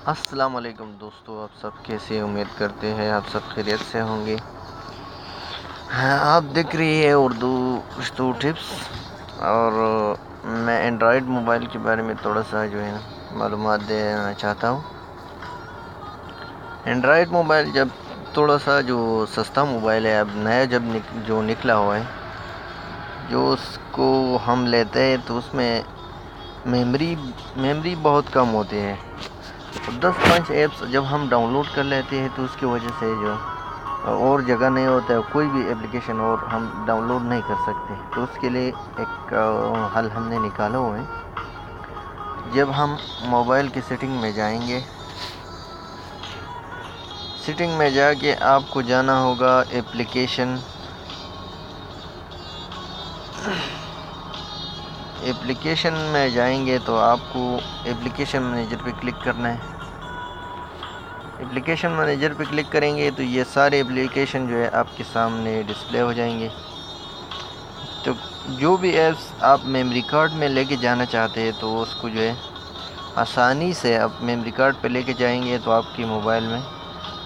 السلام علیکم دوستو، آپ سب کیسے؟ امید کرتے ہیں آپ سب خیریت سے ہوں گے۔ آپ دیکھ رہی ہے اردو پشتو ٹپس، اور میں اینڈرائڈ موبائل کے بارے میں تھوڑا سا معلومات دینا چاہتا ہوں۔ اینڈرائڈ موبائل جب تھوڑا سا سستا موبائل ہے، اب نیا جو نکلا ہوا ہے، جو اس کو ہم لیتے ہیں تو اس میں میمری بہت کم ہوتی ہے۔ 10-5 ایپس جب ہم ڈاؤن لوڈ کر لیتے ہیں تو اس کی وجہ سے اور جگہ نہیں ہوتا ہے، کوئی بھی اپلیکیشن اور ہم ڈاؤن لوڈ نہیں کر سکتے۔ تو اس کے لیے ایک حل ہم نے نکالا ہوا ہے۔ جب ہم موبائل کی سیٹنگ میں جائیں گے، سیٹنگ میں جا کے آپ کو جانا ہوگا ایپلیکیشن میں جائیں گے تو آپ کو ایپلیکیشن مینیجر پہ کلک کرنا ہے۔ ایپلیکیشن مینیجر پہ کلک کریں گے تو یہ سارے ایپلیکیشن آپ کے سامنے ڈسپلے ہو جائیں گے۔ تو جو بھی ایپس آپ میموری کارڈ میں لے کے جانا چاہتے ہیں تو اس کو آسانی سے آپ میموری کارڈ پہ لے کے جائیں گے تو آپ کی موبائل میں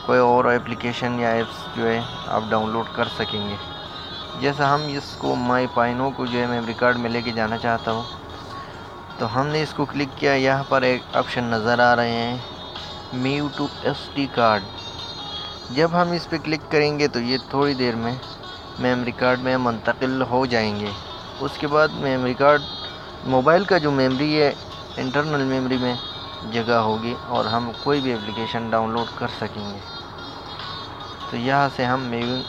کوئی اور ایپلیکیشن یا ایپس آپ ڈاؤن لوڈ کر سکیں گے۔ جیسا ہم اس کو مائی پائنو کو میموری کارڈ میں لے کے جانا چاہتا ہوں، تو ہم نے اس کو کلک کیا۔ یہاں پر ایک آپشن نظر آ رہے ہیں، move to S D card. جب ہم اس پہ کلک کریں گے تو یہ تھوڑی دیر میں میموری کارڈ میں منتقل ہو جائیں گے۔ اس کے بعد میموری کارڈ موبائل کا جو میموری ہے، انٹرنل میموری میں جگہ ہوگی اور ہم کوئی بھی اپلیکیشن ڈاؤن لوڈ کر سکیں گے۔ تو یہاں سے ہم موو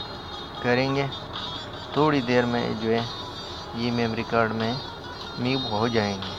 کریں گے، تھوڑی دیر میں یہ میموری کارڈ میں موو ہو جائیں گے۔